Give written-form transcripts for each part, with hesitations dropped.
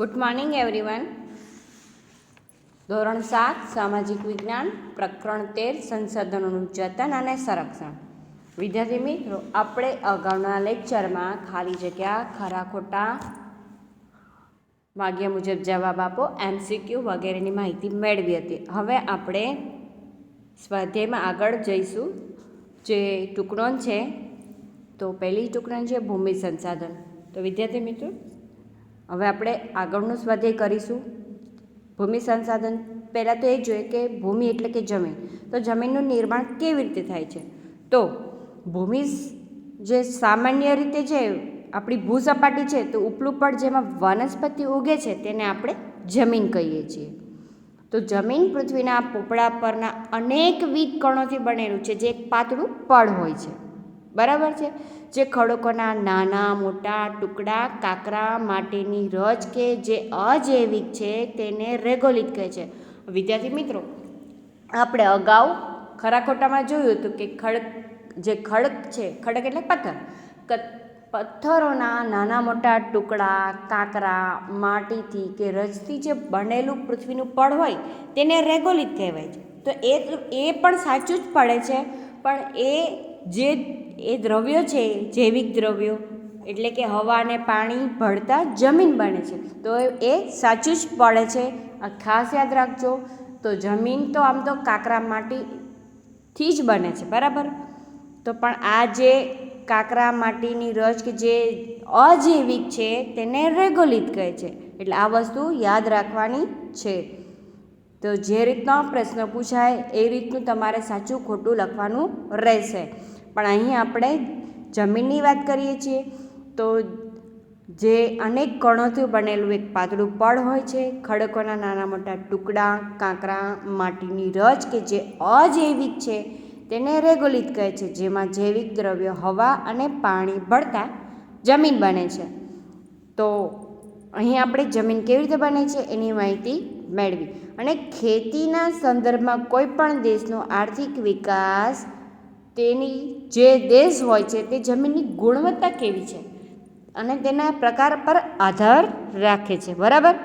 Good morning everyone. ધોરણ 7 સામાજિક વિજ્ઞાન પ્રકરણ 13 સંસાધનોનું જતન અને સંરક્ષણ. વિદ્યાર્થી મિત્રો, આપણે અગાઉના લેક્ચરમાં ખાલી જગ્યા, ખરા ખોટા, માગ્યા મુજબ જવાબ આપો, MCQ વગેરેની માહિતી મેળવી હતી. હવે આપણે સ્વાધ્યાયમાં આગળ જઈશું. જે ટૂંકણોન છે, તો પહેલી ટૂંકણોન છે ભૂમિ સંસાધન. તો વિદ્યાર્થી મિત્રો, હવે આપણે આગળનું સ્વાધ્યાય કરીશું. ભૂમિ સંસાધન પહેલાં તો એ જોઈએ કે ભૂમિ એટલે કે જમીન. તો જમીનનું નિર્માણ કેવી રીતે થાય છે? તો ભૂમિ જે સામાન્ય રીતે છે આપણી ભૂસપાટી છે, તો ઉપલું પડ જેમાં વનસ્પતિ ઉગે છે તેને આપણે જમીન કહીએ છીએ. તો જમીન પૃથ્વીના પોપડા પરના અનેકવિધ કણોથી બનેલું છે, જે એક પાતળું પડ હોય છે. બરાબર છે? જે ખડકોના નાના મોટા ટુકડા, કાંકરા, માટીની રચ કે જે અજૈવિક છે તેને રેગોલિત કહે છે. વિદ્યાર્થી મિત્રો, આપણે અગાઉ ખરા ખોટામાં જોયું હતું કે ખડક છે, ખડક એટલે પથ્થર, પથ્થરોના નાના મોટા ટુકડા, કાંકરા, માટીથી કે રજથી જે બનેલું પૃથ્વીનું પડ હોય તેને રેગોલિત કહેવાય છે. તો એ પણ સાચું જ પડે છે, પણ એ દ્રવ્યો છે, જૈવિક દ્રવ્યો એટલે કે હવા અને પાણી ભળતા જમીન બને છે. તો એ સાચું જ પડે છે, આ ખાસ યાદ રાખજો. તો જમીન તો આમ તો કાંકરા માટીથી જ બને છે, બરાબર? તો પણ આ જે કાંકરા માટીની રચ કે જે અજૈવિક છે તેને રેગોલિત કહે છે. એટલે આ વસ્તુ યાદ રાખવાની છે. તો જે રીતનો પ્રશ્ન પૂછાય એ રીતનું તમારે સાચું ખોટું લખવાનું રહેશે. પણ અહીં આપણે જમીનની વાત કરીએ છીએ. તો જે અનેક કણોથી બનેલું એક પાતળું પડ હોય છે, ખડકોના નાના મોટા ટુકડા, કાંકરા, માટીની રચ કે જે અજૈવિક છે તેને રેગોલિત કહે છે, જેમાં જૈવિક દ્રવ્યો હવા અને પાણી ભળતા જમીન બને છે. તો અહીં આપણે જમીન કેવી રીતે બને છે એની માહિતી મેળવી. અને ખેતીના સંદર્ભમાં કોઈ પણ દેશનો આર્થિક વિકાસ તેની જે દેશ હોય છે તે જમીનની ગુણવત્તા કેવી છે અને તેના પ્રકાર પર આધાર રાખે છે, બરાબર?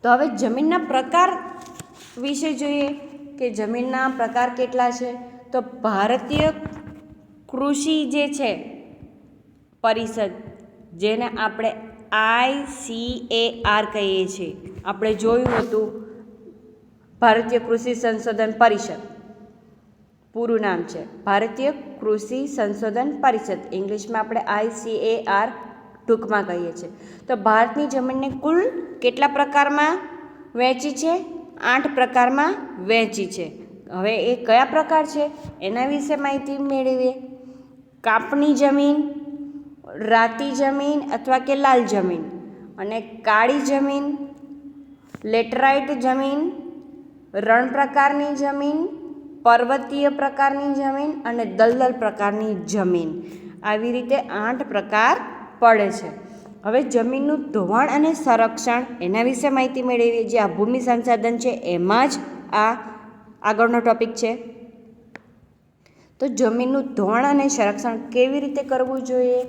તો હવે જમીનના પ્રકાર વિશે જોઈએ કે જમીનના પ્રકાર કેટલા છે. તો ભારતીય કૃષિ જે છે પરિષદ, જેને આપણે ICAR કહીએ છીએ, આપણે જોયું હતું ભારતીય કૃષિ સંશોધન પરિષદ, પૂરું નામ છે ભારતીય કૃષિ સંશોધન પરિષદ. ઇંગ્લિશમાં આપણે ICAR ટૂંકમાં કહીએ છીએ. તો ભારતની જમીનને કુલ કેટલા પ્રકારમાં વહેંચી છે? 8 પ્રકારમાં વહેંચી છે. હવે એ કયા પ્રકાર છે એના વિશે માહિતી મેળવીએ. કાપણી જમીન, રાતી જમીન અથવા કે લાલ જમીન, અને કાળી જમીન, લેટરાઇટ જમીન, રણ પ્રકારની જમીન, પર્વતીય પ્રકારની જમીન અને દલદલ પ્રકારની જમીન. આવી રીતે 8 પ્રકાર પડે છે. હવે જમીનનું ધોવાણ અને સંરક્ષણ એના વિશે માહિતી મેળવીએ. જે આ ભૂમિ સંસાધન છે એમાં જ આ આગળનો ટોપિક છે. તો જમીનનું ધોવાણ અને સંરક્ષણ કેવી રીતે કરવું જોઈએ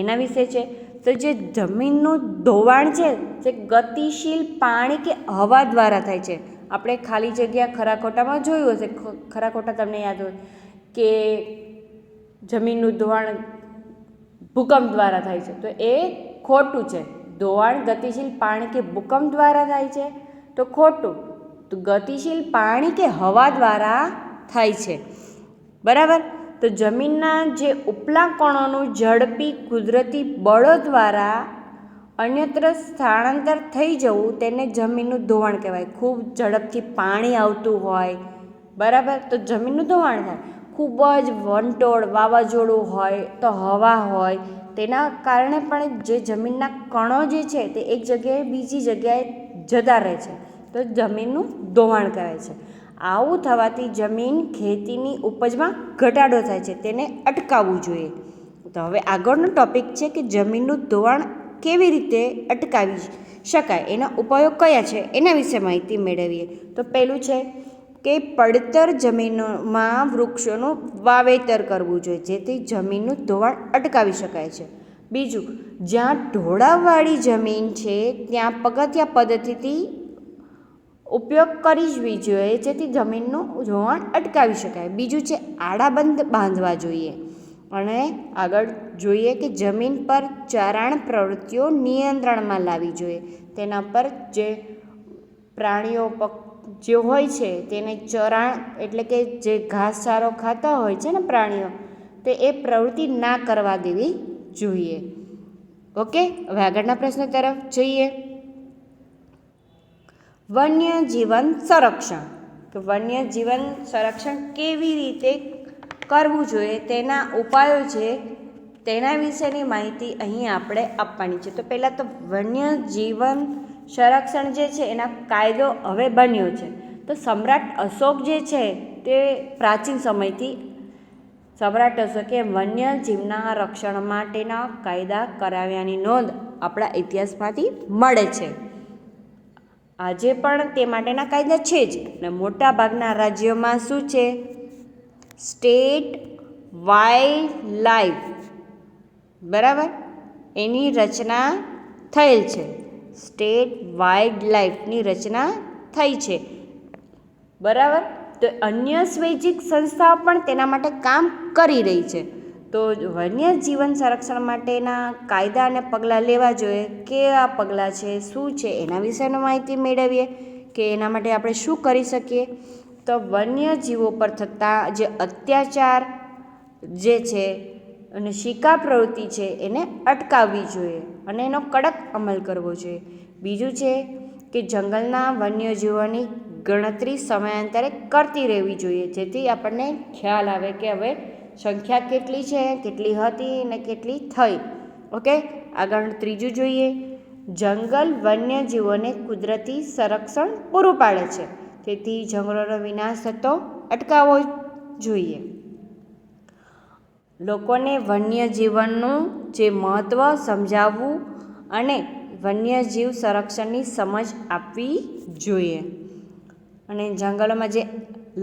એના વિશે છે. તો જે જમીનનું ધોવાણ છે જે ગતિશીલ પાણી કે હવા દ્વારા થાય છે. આપણે ખાલી જગ્યા ખરા ખોટામાં જોયું હશે, ખરા ખોટા તમને યાદ હોય કે જમીનનું ધોવાણ ભૂકંપ દ્વારા થાય છે. તો એ ખોટું છે. ધોવાણ ગતિશીલ પાણી કે ભૂકંપ દ્વારા થાય છે તો ખોટું. તો ગતિશીલ પાણી કે હવા દ્વારા થાય છે, બરાબર? તો જમીનના જે ઉપલા કણોનું ઝડપી કુદરતી બળો દ્વારા અન્યત્ર સ્થળાંતર થઈ જવું તેને જમીનનું ધોવાણ કહેવાય. ખૂબ ઝડપથી પાણી આવતું હોય, બરાબર, તો જમીનનું ધોવાણ થાય. ખૂબ જ વંટોળ વાવાઝોડું હોય તો હવા હોય તેના કારણે પણ જે જમીનના કણો જે છે તે એક જગ્યાએ બીજી જગ્યાએ જતા રહે છે, તો જમીનનું ધોવાણ કહેવાય છે. આવું થવાથી જમીન ખેતીની ઉપજમાં ઘટાડો થાય છે, તેને અટકાવવું જોઈએ. તો હવે આગળનો ટોપિક છે કે જમીનનું ધોવાણ કેવી રીતે અટકાવી શકાય, એના ઉપાયો કયા છે એના વિશે માહિતી મેળવીએ. તો પહેલું છે કે પડતર જમીનોમાં વૃક્ષોનું વાવેતર કરવું જોઈએ, જેથી જમીનનું ધોવાણ અટકાવી શકાય છે. બીજું, જ્યાં ઢોળાવવાળી જમીન છે ત્યાં પગથિયા પદ્ધતિથી ઉપયોગ કરવી જોઈએ, જેથી જમીનનું ધોવાણ અટકાવી શકાય. બીજું છે આડાબંધ બાંધવા જોઈએ. અને આગળ જોઈએ કે જમીન પર ચરાણ પ્રવૃત્તિઓ નિયંત્રણમાં લાવવી જોઈએ. તેના પર જે પ્રાણીઓ જે હોય છે તેને ચરાણ એટલે કે જે ઘાસચારો ખાતા હોય છે ને પ્રાણીઓ, તે એ પ્રવૃત્તિ ના કરવા દેવી જોઈએ. ઓકે, હવે આગળના પ્રશ્ન તરફ જોઈએ. વન્યજીવન સંરક્ષણ. તો વન્યજીવન સંરક્ષણ કેવી રીતે કરવું જોઈએ, તેના ઉપાયો છે, તેના વિશેની માહિતી અહીં આપણે આપવાની છે. તો પહેલાં તો વન્યજીવન સંરક્ષણ જે છે એના કાયદો હવે બન્યો છે. તો સમ્રાટ અશોક જે છે તે પ્રાચીન સમયથી સમ્રાટ અશોકે વન્યજીવના રક્ષણ માટેના કાયદા કરાવ્યાની નોંધ આપણા ઇતિહાસમાંથી મળે છે. આજે પણ તે માટેના કાયદા છે જ. અને મોટા ભાગના રાજ્યોમાં શું છે, સ્ટેટ વાઇલ્ડ લાઈફ, બરાબર, એની રચના થયેલ છે. સ્ટેટ વાઇલ્ડ લાઈફની રચના થઈ છે, બરાબર. તો અન્ય સ્વૈચ્છિક સંસ્થાઓ પણ તેના માટે કામ કરી રહી છે. તો વન્યજીવન સંરક્ષણ માટેના કાયદા અને પગલાં લેવા જોઈએ. કેવા પગલાં છે, શું છે, એના વિશેની માહિતી મેળવીએ કે એના માટે આપણે શું કરી શકીએ. તો વન્યજીવો પર થતા જે અત્યાચાર જે છે અને શિકાર પ્રવૃત્તિ છે એને અટકાવવી જોઈએ અને એનો કડક અમલ કરવો જોઈએ. બીજું છે કે જંગલના વન્યજીવોની ગણતરી સમયાંતરે કરતી રહેવી જોઈએ, જેથી આપણને ખ્યાલ આવે કે હવે સંખ્યા કેટલી છે, કેટલી હતી અને કેટલી થઈ. ઓકે, આગળ ત્રીજું જોઈએ. જંગલ વન્યજીવોને કુદરતી સંરક્ષણ પૂરું પાડે છે, તેથી જંગલોનો વિનાશ થતો અટકાવવો જોઈએ. લોકોને વન્યજીવનનું જે મહત્ત્વ સમજાવવું અને વન્યજીવ સંરક્ષણની સમજ આપવી જોઈએ. અને જંગલોમાં જે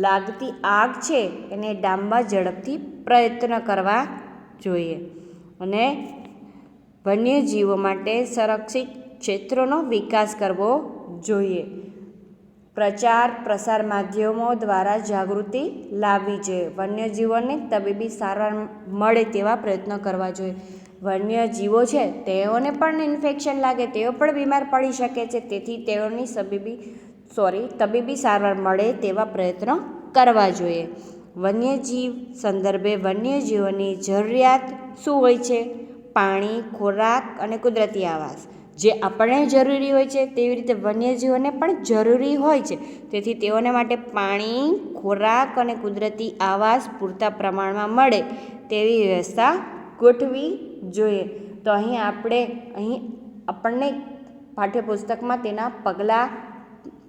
લાગતી આગ છે એને ડામવા ઝડપથી પ્રયત્ન કરવા જોઈએ. અને વન્યજીવો માટે સંરક્ષિત ક્ષેત્રોનો વિકાસ કરવો જોઈએ. પ્રચાર પ્રસાર માધ્યમો દ્વારા જાગૃતિ લાવવી જોઈએ. વન્યજીવોને તબીબી સારવાર મળે તેવા પ્રયત્નો કરવા જોઈએ. વન્યજીવો છે તેઓને પણ ઇન્ફેક્શન લાગે, તેઓ પણ બીમાર પડી શકે છે, તેથી તેઓની તબીબી સારવાર મળે તેવા પ્રયત્નો કરવા જોઈએ. વન્યજીવ સંદર્ભે વન્યજીવોની જરૂરિયાત શું હોય છે? પાણી, ખોરાક અને કુદરતી આવાસ. જે આપણને જરૂરી હોય છે તેવી રીતે વન્યજીવોને પણ જરૂરી હોય છે, તેથી તેઓને માટે પાણી, ખોરાક અને કુદરતી આવાસ પૂરતા પ્રમાણમાં મળે તેવી વ્યવસ્થા ગોઠવી જોઈએ. તો અહીં આપણને પાઠ્યપુસ્તકમાં તેના પગલાં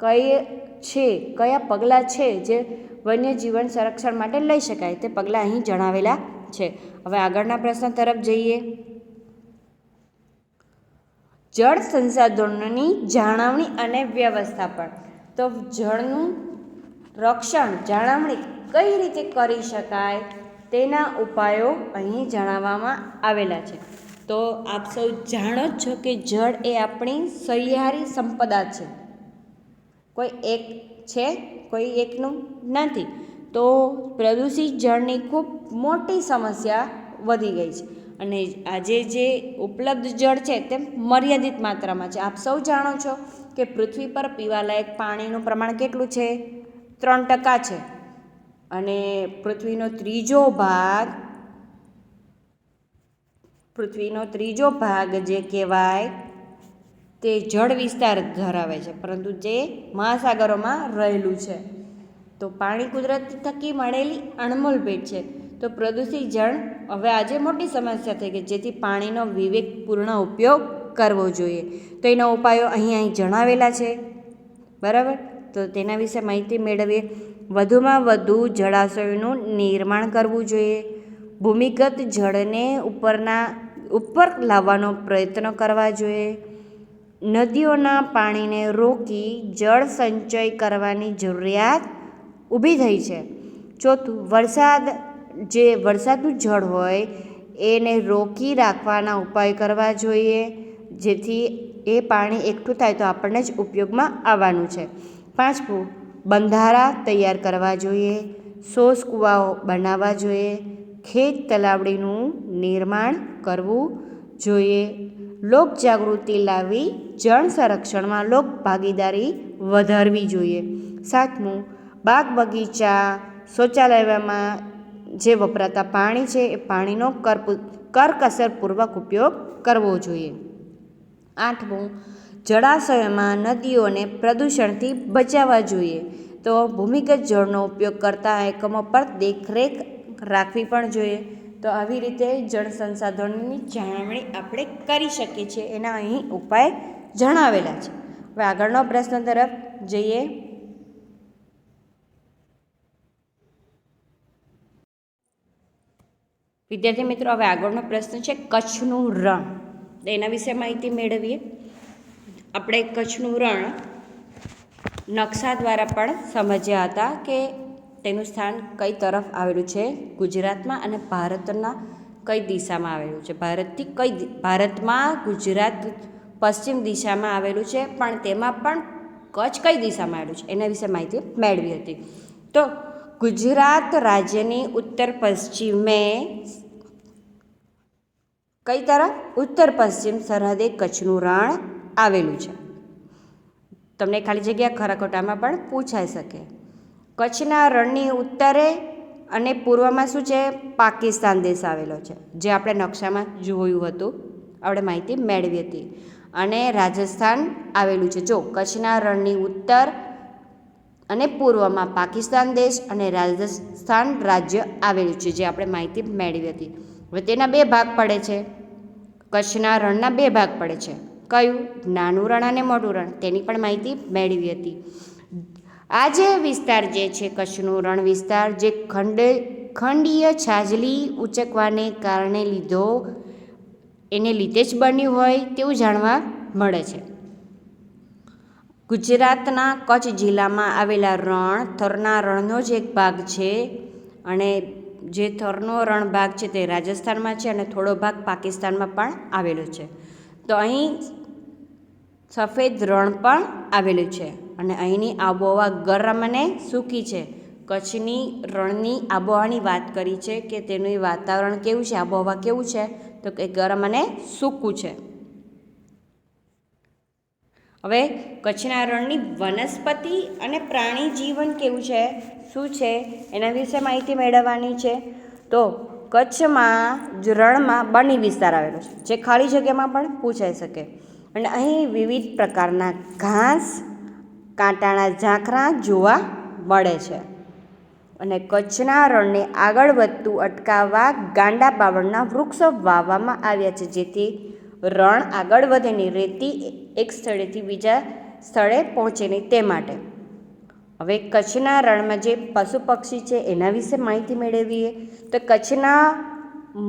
કયા પગલાં છે જે વન્યજીવન સંરક્ષણ માટે લઈ શકાય તે પગલાં અહીં જણાવેલા છે. હવે આગળના પ્રશ્ન તરફ જઈએ. જળ સંસાધનોની જાળવણી અને વ્યવસ્થાપન. તો જળનું રક્ષણ, જાળવણી કઈ રીતે કરી શકાય તેના ઉપાયો અહીં જણાવવામાં આવેલા છે. તો આપ સૌ જાણો જ છો કે જળ એ આપણી સહિયારી સંપદા છે. કોઈ એક છે, કોઈ એકનું નથી. તો પ્રદૂષિત જળની ખૂબ મોટી સમસ્યા વધી ગઈ છે અને આજે જે ઉપલબ્ધ જળ છે તે મર્યાદિત માત્રામાં છે. આપ સૌ જાણો છો કે પૃથ્વી પર પીવાલાયક પાણીનું પ્રમાણ કેટલું છે? 3% છે. અને પૃથ્વીનો ત્રીજો ભાગ જે કહેવાય તે જળ વિસ્તાર ધરાવે છે, પરંતુ જે મહાસાગરોમાં રહેલું છે. તો પાણી કુદરત થકી મળેલી અણમોલ ભેટ છે. તો પ્રદૂષિત જળ હવે આજે મોટી સમસ્યા થઈ ગઈ, જેથી પાણીનો વિવેકપૂર્ણ ઉપયોગ કરવો જોઈએ. તો એના ઉપાયો અહીં જણાવેલા છે, બરાબર. તો તેના વિશે માહિતી મેળવીએ. વધુમાં વધુ જળાશયોનું નિર્માણ કરવું જોઈએ. ભૂમિગત જળને ઉપર લાવવાનો પ્રયત્ન કરવા જોઈએ. નદીઓના પાણીને રોકી જળ સંચય કરવાની જરૂરિયાત ઊભી થઈ છે. ચોથું, વરસાદનું જળ હોય એને રોકી રાખવાના ઉપાય કરવા જોઈએ, જેથી એ પાણી એકઠું થાય તો આપણને જ ઉપયોગમાં આવવાનું છે. 5 બંધારા તૈયાર કરવા જોઈએ, શોષ કૂવાઓ બનાવવા જોઈએ, ખેત તલાવડીનું નિર્માણ કરવું જોઈએ, લોકજાગૃતિ લાવી જળ સંરક્ષણમાં લોક ભાગીદારી વધારવી જોઈએ. 7 બાગ બગીચા શૌચાલયમાં જે વપરાતા પાણી છે એ પાણીનો કરકસરપૂર્વક ઉપયોગ કરવો જોઈએ. 8 જળાશયોમાં નદીઓને પ્રદૂષણથી બચાવવા જોઈએ. તો ભૂમિગત જળનો ઉપયોગ કરતા એકમો પર દેખરેખ રાખવી પણ જોઈએ. તો આવી રીતે જળ સંસાધનોની જાળવણી આપણે કરી શકીએ છીએ, એના અહીં ઉપાય જણાવેલા છે. હવે આગળનો પ્રશ્ન તરફ જઈએ. વિદ્યાર્થી મિત્રો, હવે આગળનો પ્રશ્ન છે કચ્છનું રણ. તો એના વિશે માહિતી મેળવીએ. આપણે કચ્છનું રણ નકશા દ્વારા પણ સમજ્યા હતા કે તેનું સ્થાન કઈ તરફ આવેલું છે, ગુજરાતમાં અને ભારતના કઈ દિશામાં આવેલું છે. ભારતમાં ગુજરાત પશ્ચિમ દિશામાં આવેલું છે, પણ તેમાં પણ કચ્છ કઈ દિશામાં આવેલું છે એના વિશે માહિતી મેળવી હતી. તો ગુજરાત રાજ્યની ઉત્તર પશ્ચિમે કઈ તરફ? ઉત્તર પશ્ચિમ સરહદે કચ્છનું રણ આવેલું છે. તમને ખાલી જગ્યા ખરા ખોટામાં પણ પૂછાઈ શકે. કચ્છના રણની ઉત્તરે અને પૂર્વમાં શું છે? પાકિસ્તાન દેશ આવેલો છે, જે આપણે નકશામાં જોયું હતું, આપણે માહિતી મેળવી હતી. અને રાજસ્થાન આવેલું છે. જો કચ્છના રણની ઉત્તર અને પૂર્વમાં પાકિસ્તાન દેશ અને રાજસ્થાન રાજ્ય આવેલું છે, જે આપણે માહિતી મેળવી હતી. હવે તેના 2 ભાગ પડે છે. કચ્છના રણના 2 ભાગ પડે છે. કયું? નાનું રણ અને મોટું રણ. તેની પણ માહિતી મેળવી હતી. આ જે વિસ્તાર જે છે કચ્છનું રણ વિસ્તાર, જે ખંડીય છાજલી ઉંચકવાને કારણે એને લીધે જ બન્યું હોય તેવું જાણવા મળે છે. ગુજરાતના કચ્છ જિલ્લામાં આવેલા રણ થરના રણનો જ એક ભાગ છે, અને જે થરનો રણ ભાગ છે તે રાજસ્થાનમાં છે અને થોડો ભાગ પાકિસ્તાનમાં પણ આવેલો છે. તો અહીં સફેદ રણ પણ આવેલું છે, અને અહીંની આબોહવા ગરમ અને સૂકી છે. કચ્છની રણની આબોહવાની વાત કરી છે કે તેનું વાતાવરણ કેવું છે, આબોહવા કેવું છે, તો કે ગરમ અને સૂકું છે. હવે કચ્છના રણની વનસ્પતિ અને પ્રાણી જીવન કેવું છે, શું છે, એના વિશે માહિતી મેળવવાની છે. તો કચ્છમાં રણમાં બની વિસ્તાર આવેલો છે, જે ખાલી જગ્યામાં પણ પૂછાઈ શકે. અને અહીં વિવિધ પ્રકારના ઘાસ, કાંટાના ઝાંખરા જોવા મળે છે. અને કચ્છના રણને આગળ વધતું અટકાવવા ગાંડા બાવળના વૃક્ષો વાવવામાં આવ્યા છે, જેથી રણ આગળ વધે નહીં, રેતી એક સ્થળેથી બીજા સ્થળે પહોંચે નહીં તે માટે. હવે કચ્છના રણમાં જે પશુ પક્ષી છે એના વિશે માહિતી મેળવીએ. તો કચ્છના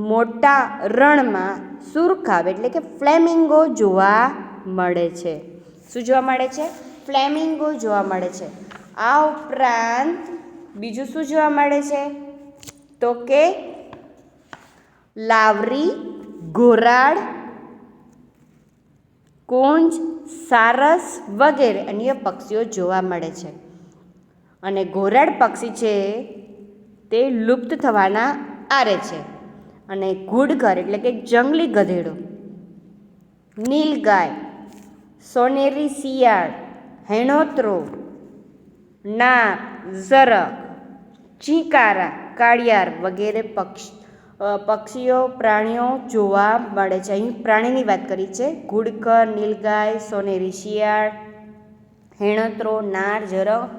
મોટા રણમાં સુરખાબ એટલે કે ફ્લેમિંગો જોવા મળે છે. શું જોવા મળે છે? ફ્લેમિંગો જોવા મળે છે. આ ઉપરાંત બીજું શું જોવા મળે છે? તો કે લાવરી, ઘોરાડ, કુંજ, સારસ વગેરે અન્ય પક્ષીઓ જોવા મળે છે. અને ઘોરાડ પક્ષી છે તે લુપ્ત થવાના આરે છે. અને ઘુડખર એટલે કે જંગલી ગધેડો, નીલગાય, સોનેરી શિયાળ, હેણોત્રો, નાગ, ઝરખ, ચીકારા, કાળિયાર વગેરે પક્ષીઓ પ્રાણીઓ જોવા મળે છે. અહીં પ્રાણીની વાત કરી છે. ઘુડખર, નીલગાય, સોનેરી શિયાળ, હેણોત્રો, નાર, ઝરખ,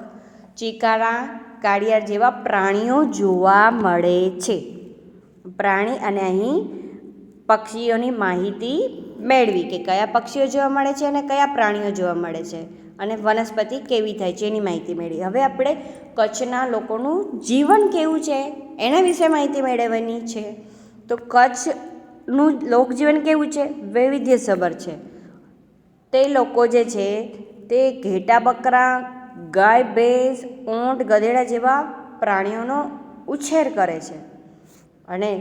ચીકારા, કાળિયાર જેવા પ્રાણીઓ જોવા મળે છે. પ્રાણી અને અહીં પક્ષીઓની માહિતી મેળવી કે કયા પક્ષીઓ જોવા મળે છે અને કયા પ્રાણીઓ જોવા મળે છે, અને વનસ્પતિ કેવી થાય છે એની માહિતી મેળવી. હવે આપણે કચ્છના લોકોનું જીવન કેવું છે એના વિશે માહિતી મેળવવાની છે. તો કચ્છનું લોકજીવન કેવું છે? વૈવિધ્યસભર છે. તે લોકો જે છે તે ઘેટા બકરા, ગાય ભેંસ, ઊંટ, ગધેડા જેવા પ્રાણીઓનો ઉછેર કરે છે. અને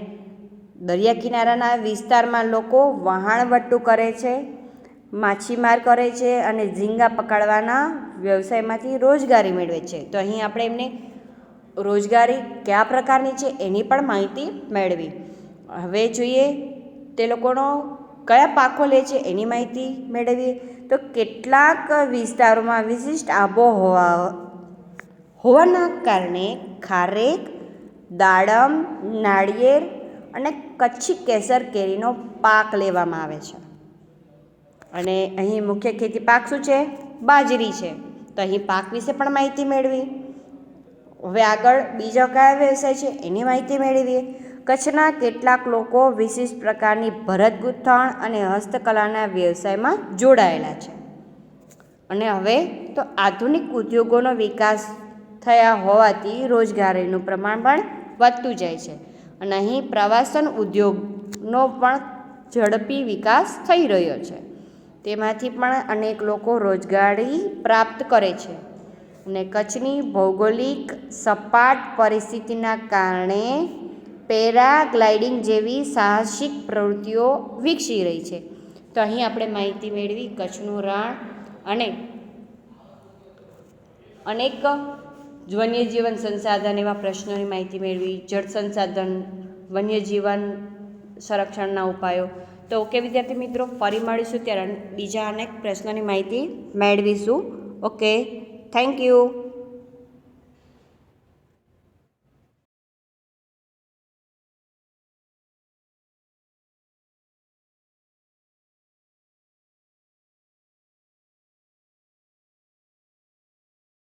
દરિયા કિનારાના વિસ્તારમાં લોકો વહાણવટ્ટું કરે છે, માછીમાર કરે છે અને ઝીંગા પકડવાના વ્યવસાયમાંથી રોજગારી મેળવે છે. તો અહીં આપણે એમને રોજગારી કયા પ્રકારની છે એની પણ માહિતી મેળવી. હવે જોઈએ તે લોકોનો કયા પાકો લે છે એની માહિતી મેળવીએ. તો કેટલાક વિસ્તારોમાં વિશિષ્ટ આબોહવા હોવાના કારણે ખારેક, દાડમ, નાળિયેર અને કચ્છી કેસર કેરીનો પાક લેવામાં આવે છે. અને અહીં મુખ્ય ખેતી પાક શું છે? બાજરી છે. તો અહીં પાક વિશે પણ માહિતી મેળવી. હવે આગળ બીજા કયા વ્યવસાય છે એની માહિતી મેળવીએ. કચ્છના કેટલાક લોકો વિશિષ્ટ પ્રકારની ભરત ગૂંથણ અને હસ્તકલાના વ્યવસાયમાં જોડાયેલા છે. અને હવે તો આધુનિક ઉદ્યોગોનો વિકાસ થયા હોવાથી રોજગારીનું પ્રમાણ પણ વધતું જાય છે. અને અહીં પ્રવાસન ઉદ્યોગનો પણ ઝડપી વિકાસ થઈ રહ્યો છે. તેમાંથી પણ અનેક લોકો રોજગારી પ્રાપ્ત કરે છે. અને કચ્છની ભૌગોલિક સપાટ પરિસ્થિતિના કારણે પેરાગ્લાઇડિંગ જેવી સાહસિક પ્રવૃત્તિઓ વિકસી રહી છે. તો અહીં આપણે માહિતી મેળવી કચ્છનું રણ અને અનેક વન્યજીવન સંસાધન એવા પ્રશ્નોની માહિતી મેળવી, જળ સંસાધન, વન્યજીવન સંરક્ષણના ઉપાયો. તો ઓકે વિદ્યાર્થી મિત્રો, ફરી મળીશું ત્યારે બીજા અનેક પ્રશ્નોની માહિતી મેળવીશું. Okay, thank you.